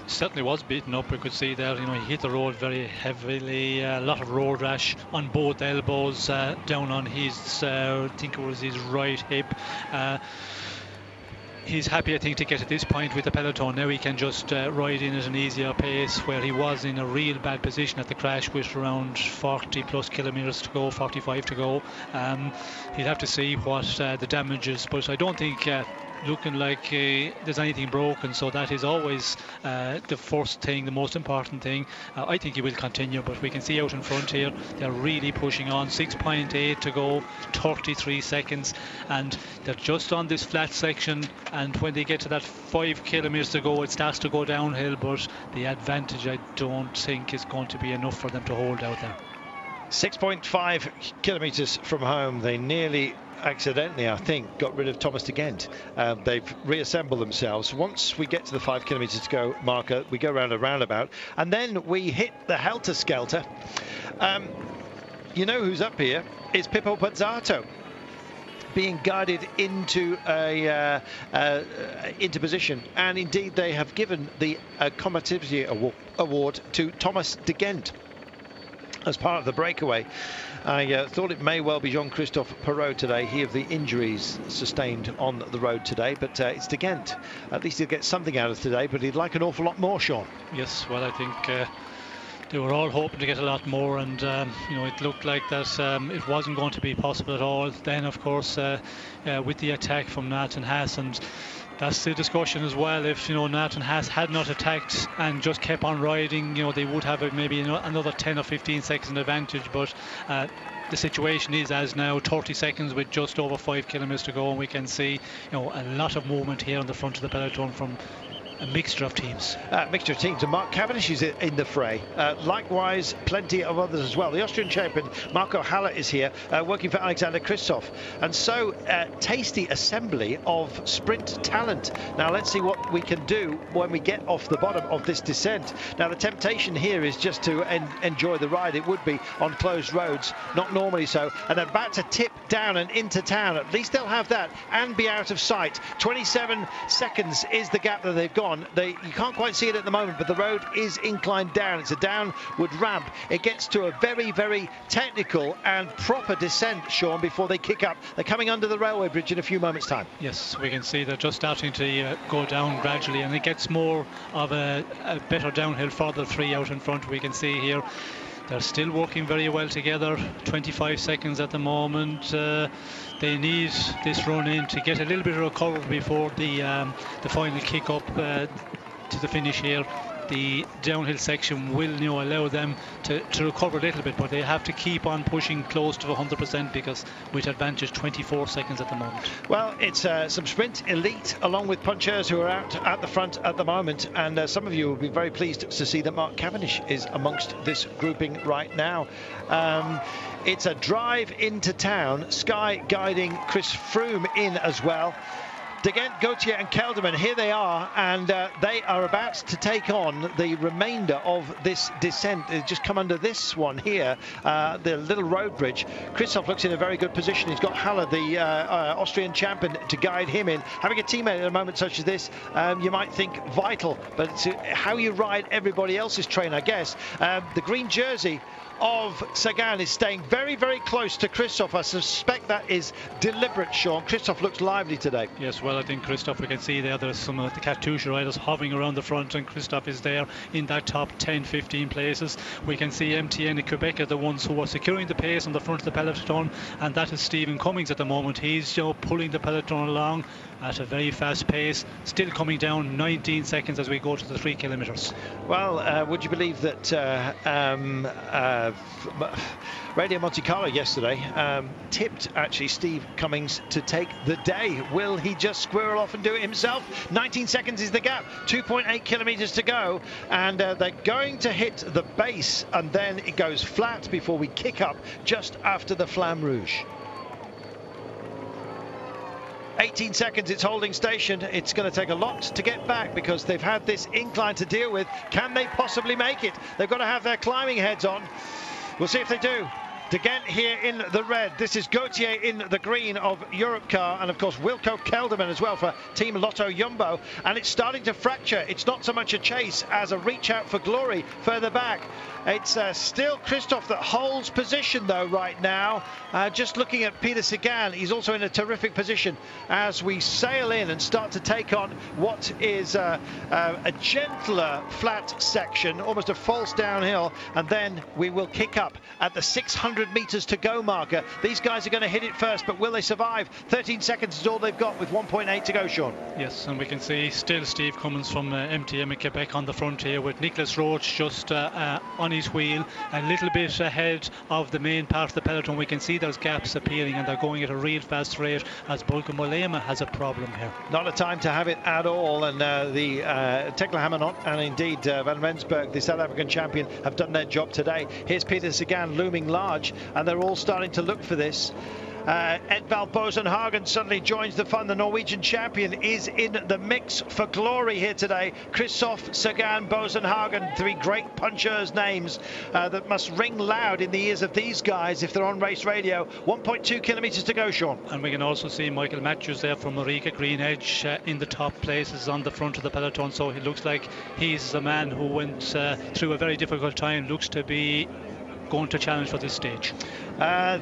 Certainly was beaten up. We could see there, he hit the road very heavily, a lot of road rash on both elbows, down on his, I think it was his right hip. he's happy, I think, to get to this point with the peloton. Now he can just ride in at an easier pace, where he was in a real bad position at the crash with around 40 plus kilometres to go, 45 to go. He'll have to see what the damage is, but I don't think looking like there's anything broken, so that is always the first thing, the most important thing. I think he will continue, but we can see out in front here they're really pushing on. 6.8 to go, 33 seconds, and they're just on this flat section, and when they get to that 5 kilometres to go, it starts to go downhill, but the advantage I don't think is going to be enough for them to hold out there. 6.5 kilometres from home. They nearly accidentally, I think, got rid of Thomas de Gent. They've reassembled themselves. Once we get to the 5 kilometres to go marker, we go round a roundabout, and then we hit the helter-skelter. You know who's up here? It's Pippo Pozzato, being guided into into position, and indeed they have given the combativity award to Thomas de Gent as part of the breakaway. I thought it may well be Jean-Christophe Perrault today, he of the injuries sustained on the road today, but it's de Gent. At least he'll get something out of today, but he'd like an awful lot more, Sean. Yes, well, I think they were all hoping to get a lot more, and you know, it looked like that it wasn't going to be possible at all. Then, of course, with the attack from Nathan Haas, and that's the discussion as well. If, you know, Nathan Haas had not attacked and just kept on riding, you know, they would have maybe another 10 or 15 seconds advantage, but the situation is as now, 30 seconds with just over 5 kilometres to go, and we can see, you know, a lot of movement here on the front of the peloton from a mixture of teams. And Mark Cavendish is in the fray. Likewise, plenty of others as well. The Austrian champion, Marco Haller, is here, working for Alexander Kristoff. And so, tasty assembly of sprint talent. Now, let's see what we can do when we get off the bottom of this descent. Now, the temptation here is just to enjoy the ride. It would be on closed roads, not normally so. And they're about to tip down and into town. At least they'll have that and be out of sight. 27 seconds is the gap that they've got. You can't quite see it at the moment, but the road is inclined down. It's a downward ramp. It gets to a very, very technical and proper descent, Sean, before they kick up. They're coming under the railway bridge in a few moments' time. Yes, we can see they're just starting to go down gradually, and it gets more of a better downhill for the three out in front. We can see here they're still working very well together. 25 seconds at the moment. They need this run in to get a little bit of recovery before the final kick up to the finish here. The downhill section will, you know, allow them to recover a little bit, but they have to keep on pushing close to 100%, because with advantage 24 seconds at the moment. Well, it's some sprint elite along with punchers who are out at the front at the moment, and some of you will be very pleased to see that Mark Cavendish is amongst this grouping right now. It's a drive into town. Sky guiding Chris Froome in as well. De Gent, Gauthier and Kelderman, here they are, and they are about to take on the remainder of this descent. They just come under this one here, the little road bridge. Kristoff looks in a very good position. He's got Haller, the Austrian champion, to guide him in. Having a teammate at a moment such as this, you might think vital, but it's how you ride everybody else's train, I guess. The green jersey of Sagan is staying very, very close to Kristoff. I suspect that is deliberate, Sean. Kristoff looks lively today. Yes, well, I think Kristoff, we can see there's some of the Katusha riders hovering around the front, and Kristoff is there in that top 10, 15 places. We can see MTN and Quebec are the ones who are securing the pace on the front of the peloton, and that is Stephen Cummings at the moment. He's, you know, pulling the peloton along at a very fast pace, still coming down 19 seconds as we go to the 3 kilometres. Well, would you believe that Radio Monte Carlo yesterday tipped actually Steve Cummings to take the day? Will he just squirrel off and do it himself? 19 seconds is the gap, 2.8 kilometres to go, and they're going to hit the base, and then it goes flat before we kick up just after the Flamme Rouge. 18 seconds, it's holding station. It's going to take a lot to get back because they've had this incline to deal with. Can they possibly make it? They've got to have their climbing heads on. We'll see if they do. De Gent here in the red. This is Gauthier in the green of Europcar, and of course Wilco Kelderman as well for Team Lotto Jumbo. And it's starting to fracture. It's not so much a chase as a reach out for glory further back. It's still Christoph that holds position though right now. Just looking at Peter Sagan, he's also in a terrific position as we sail in and start to take on what is a gentler flat section, almost a false downhill, and then we will kick up at the 600 meters to go marker. These guys are going to hit it first, but will they survive? 13 seconds is all they've got with 1.8 to go, Sean. Yes, and we can see still Steve Cummins from MTM in Quebec on the front here, with Nicholas Roach just on his wheel, a little bit ahead of the main part of the peloton. We can see those gaps appearing, and they're going at a real fast rate as Bolka Mollema has a problem here. Not a time to have it at all, and the Tekla Hamanot and indeed Van Rensburg, the South African champion, have done their job today. Here's Peter Sagan looming large, and they're all starting to look for this. Edvald Bosenhagen suddenly joins the fun. The Norwegian champion is in the mix for glory here today. Christoph Sagan Bosenhagen, three great punchers' names that must ring loud in the ears of these guys if they're on race radio. 1.2 kilometers to go, Sean. And we can also see Michael Matthews there from Marika Green Edge in the top places on the front of the peloton. So he looks like he's a man who went through a very difficult time, looks to be going to challenge for this stage.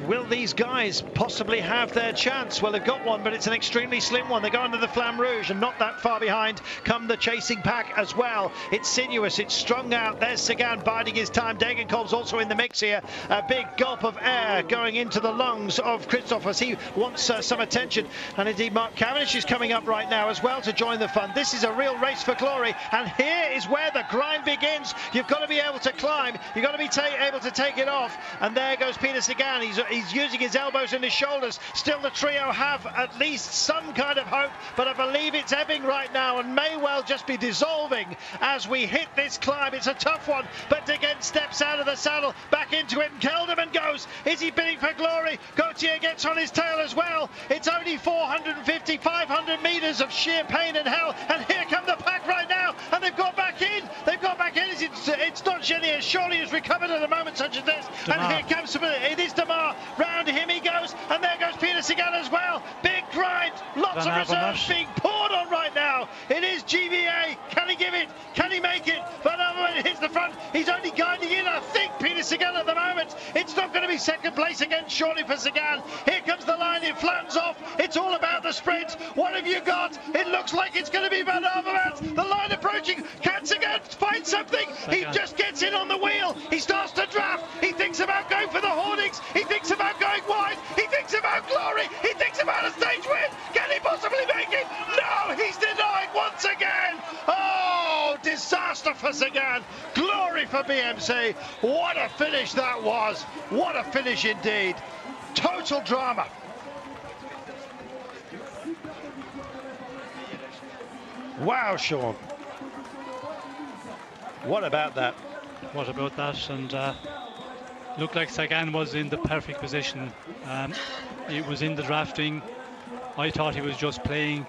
Will these guys possibly have their chance? Well, they've got one, but it's an extremely slim one. They go under the Flamme Rouge, and not that far behind come the chasing pack as well. It's sinuous, it's strung out. There's Sagan biding his time. Degenkolb's also in the mix here. A big gulp of air going into the lungs of Christoph as he wants some attention. And indeed, Mark Cavendish is coming up right now as well to join the fun. This is a real race for glory, and here is where the grind begins. You've got to be able to climb. You've got to be able to take it off. And there goes Peter Sagan. He's using his elbows and his shoulders. Still the trio have at least some kind of hope, but I believe it's ebbing right now and may well just be dissolving as we hit this climb. It's a tough one, but De Gent steps out of the saddle, back into it, and Kelderman goes. Is he bidding for glory? Gauthier gets on his tail as well. It's only 450, 500 meters of sheer pain and hell, and here come the pack right now, and they've got back in. They've got back in. It's not Genier. Surely has recovered at a moment such as this. And here comes it is Demar. Round him he goes, and there goes Peter Sagan as well. Big grind, lots of reserves being poured on right now. It is GVA. Can he give it? Can he make it? Van Avermaet hits the front. He's only guiding in, I think, Peter Sagan at the moment. It's not going to be second place again, surely, for Sagan. Here comes the line. It flans off. It's all about the sprint. What have you got? It looks like it's going to be Van Avermaet. The line approaching. Can Sagan find something? He just gets in on the wheel. He starts to draft. He thinks about going for the Hornings. He thinks about going wide. He thinks about glory. He thinks about a stage win. Can he possibly make it? No, he's denied once again. Oh, disaster for Sagan. Glory for BMC. What a finish that was. What a finish indeed. Total drama. Wow, Sean. What about that? What about that? And looked like Sagan was in the perfect position. He was in the drafting. I thought he was just playing,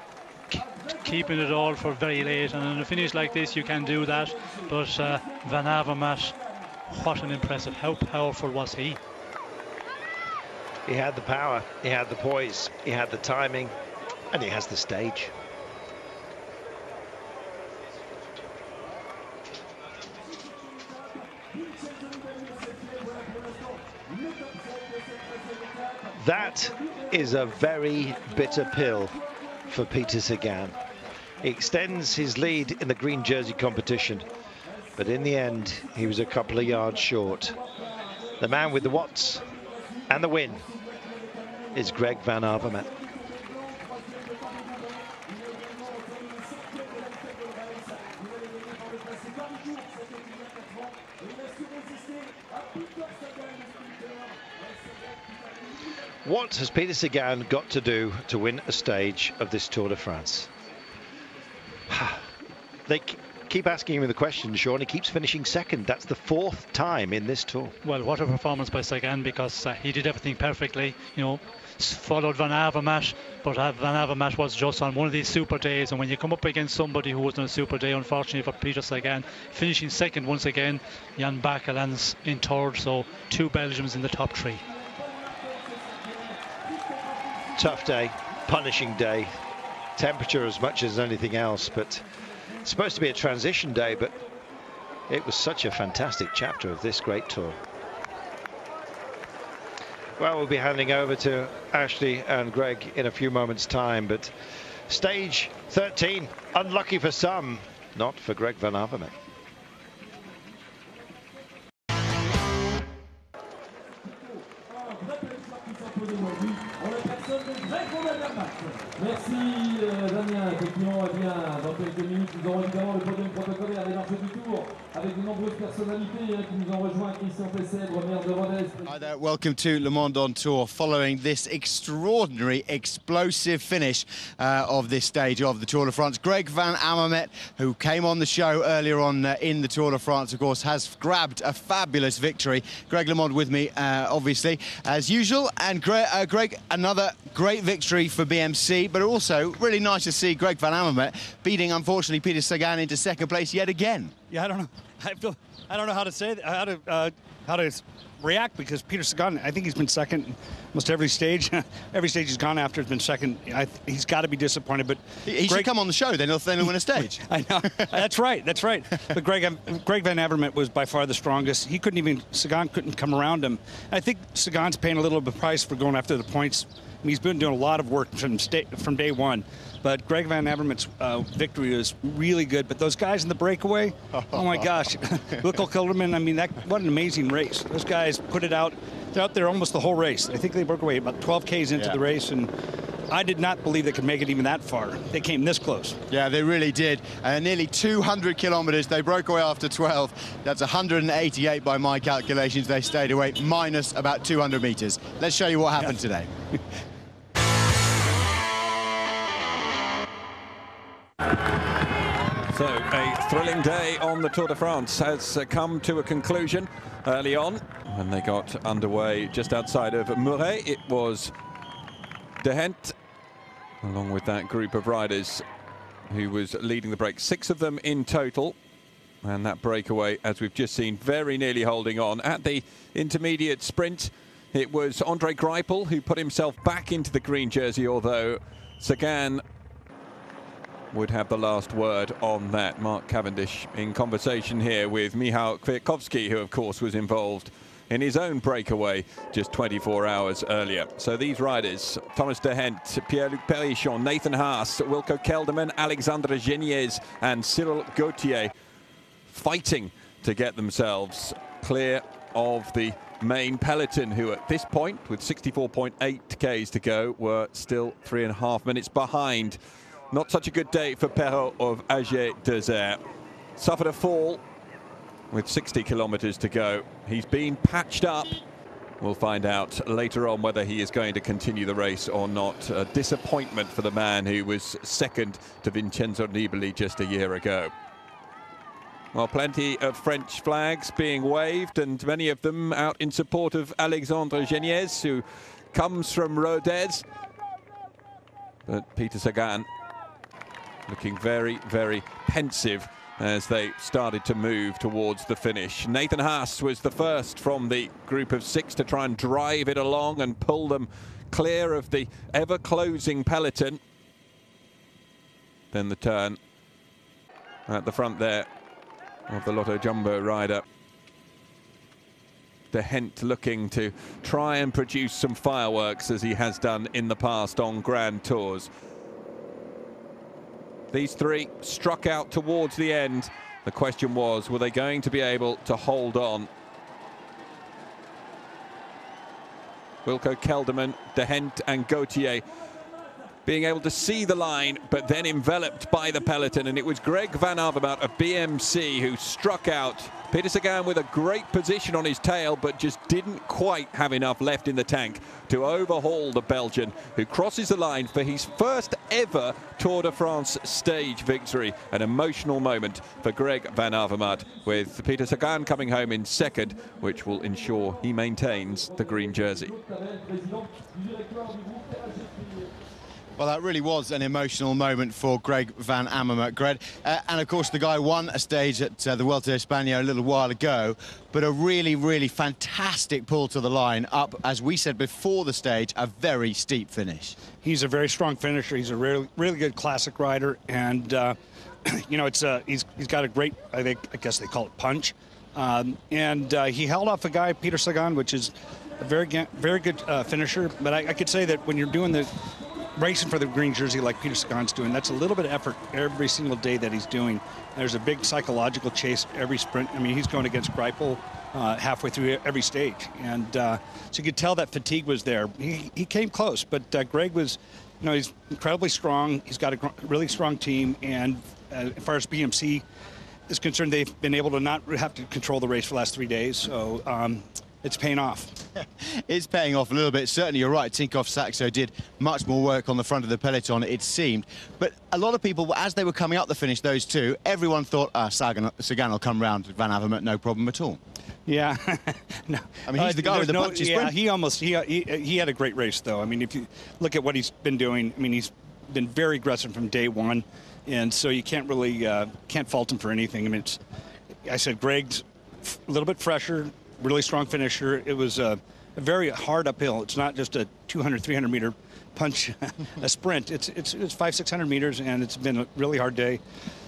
keeping it all for very late. And in a finish like this, you can do that. But Van Avermaet, what an impressive! How powerful was he? He had the power, he had the poise, he had the timing, and he has the stage. That is a very bitter pill for Peter Sagan. He extends his lead in the green jersey competition, but in the end, he was a couple of yards short. The man with the watts and the win is Greg Van Avermaet. What has Peter Sagan got to do to win a stage of this Tour de France? keep asking him the question, Sean. He keeps finishing second. That's the 4th time in this tour. Well, what a performance by Sagan, because he did everything perfectly. You know, followed Van Avermaet, but Van Avermaet was just on one of these super days, and when you come up against somebody who was on a super day, unfortunately for Peter Sagan, finishing second once again, Jan Bakke lands in 3rd, so 2 Belgians in the top 3. Tough day, punishing day, temperature as much as anything else, but it's supposed to be a transition day, but it was such a fantastic chapter of this great tour. Well, we'll be handing over to Ashley and Greg in a few moments' time, but stage 13, unlucky for some, not for Greg Van Avermaet. Merci Damien, effectivement, eh bien, dans quelques minutes nous aurons évidemment le podium protocolaire des marchés du Tour avec de nombreuses personnalités qui nous ont rejoint. Christian Pessedre, maire de Rodez. Hi there, welcome to Le Monde on Tour following this extraordinary explosive finish of this stage of the Tour de France. Greg Van Avermaet, who came on the show earlier on in the Tour de France, of course, has grabbed a fabulous victory. Greg LeMond with me, obviously, as usual, and Greg, another great victory for BMC, but also really nice to see Greg Van Avermaet beating, unfortunately, Peter Sagan into 2nd place yet again. Yeah, I don't know. I don't know how to say that, how to react, because Peter Sagan, I think he's been second almost every stage. Every stage he's gone after has been second. He's got to be disappointed. But he should come on the show. Then he'll win a stage. I know. That's right. That's right. But Greg Van Avermaet was by far the strongest. Sagan couldn't come around him. I think Sagan's paying a little bit of price for going after the points. I mean, he's been doing a lot of work from day one. But Greg Van Avermaet's victory is really good. But those guys in the breakaway, oh my gosh. Wilco Kelderman, I mean, what an amazing race. Those guys put it out. They're out there almost the whole race. I think they broke away about 12 Ks into the race, and I did not believe they could make it even that far. They came this close. Yeah, they really did. Nearly 200 kilometers. They broke away after 12. That's 188 by my calculations. They stayed away, minus about 200 meters. Let's show you what happened today. So a thrilling day on the Tour de France has come to a conclusion early on when they got underway just outside of Muret. It was De Hent, along with that group of riders, who was leading the break. 6 of them in total. And that breakaway, as we've just seen, very nearly holding on. At the intermediate sprint, it was Andre Greipel who put himself back into the green jersey, although Sagan would have the last word on that. Mark Cavendish in conversation here with Michał Kwiatkowski, who of course was involved in his own breakaway just 24 hours earlier. So these riders, Thomas De Hent, Pierre-Luc Perrichon, Nathan Haas, Wilco Kelderman, Alexandre Geniez and Cyril Gauthier, fighting to get themselves clear of the main peloton, who at this point, with 64.8 Ks to go, were still 3.5 minutes behind. Not such a good day for Perrault of AG Desert. Suffered a fall with 60 kilometers to go. He's been patched up. We'll find out later on whether he is going to continue the race or not. A disappointment for the man who was second to Vincenzo Nibali just a year ago. Well, plenty of French flags being waved, and many of them out in support of Alexandre Geniez, who comes from Rodez. But Peter Sagan looking very, very pensive as they started to move towards the finish. Nathan Haas was the first from the group of 6 to try and drive it along and pull them clear of the ever-closing peloton. Then the turn at the front there of the Lotto Jumbo rider. De Hent looking to try and produce some fireworks, as he has done in the past on Grand Tours. These 3 struck out towards the end. The question was, were they going to be able to hold on? Wilco Kelderman, De Hent and Gauthier being able to see the line, but then enveloped by the peloton. And it was Greg Van Avermaet of BMC who struck out. Peter Sagan with a great position on his tail, but just didn't quite have enough left in the tank to overhaul the Belgian, who crosses the line for his first ever Tour de France stage victory. An emotional moment for Greg Van Avermaet, with Peter Sagan coming home in second, which will ensure he maintains the green jersey. Well, that really was an emotional moment for Greg Van Avermaet, Greg. And, of course, the guy won a stage at the Vuelta a España a little while ago, but a really, really fantastic pull to the line up, as we said before the stage, a very steep finish. He's a very strong finisher. He's a really, really good classic rider. And, you know, he's got a great, I guess they call it punch. And he held off a guy, Peter Sagan, which is a very good finisher. But I could say that when you're doing the racing for the green jersey like Peter Sagan's doing, that's a little bit of effort every single day that he's doing. There's a big psychological chase every sprint. I mean, he's going against Greipel halfway through every stage. And so you could tell that fatigue was there. He came close, but Greg was, you know, he's incredibly strong. He's got a really strong team. And as far as BMC is concerned, they've been able to not have to control the race for the last 3 days. So it's paying off. It's paying off a little bit. Certainly, you're right. Tinkoff Saxo did much more work on the front of the peloton, it seemed. But a lot of people, as they were coming up the finish, those two, everyone thought, Sagan will come round Van Avermaet, no problem at all. Yeah. No. I mean, he's the guy with the punchy sprint. He had a great race, though. I mean, if you look at what he's been doing, I mean, he's been very aggressive from day one. And so you can't really, can't fault him for anything. I mean, I said Greg's a little bit fresher, really strong finisher. It was a very hard uphill. It's not just a 200, 300 meter punch, a sprint. It's 500-600 meters, and it's been a really hard day.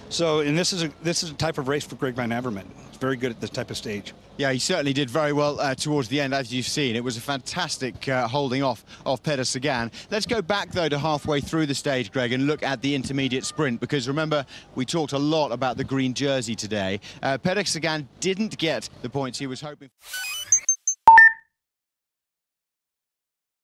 So, and this is a type of race for Greg Van Avermaet. He's very good at this type of stage. Yeah, he certainly did very well towards the end, as you've seen. It was a fantastic holding off of Peter Sagan. Let's go back, though, to halfway through the stage, Greg, and look at the intermediate sprint, because remember, we talked a lot about the green jersey today. Peter Sagan didn't get the points he was hoping for.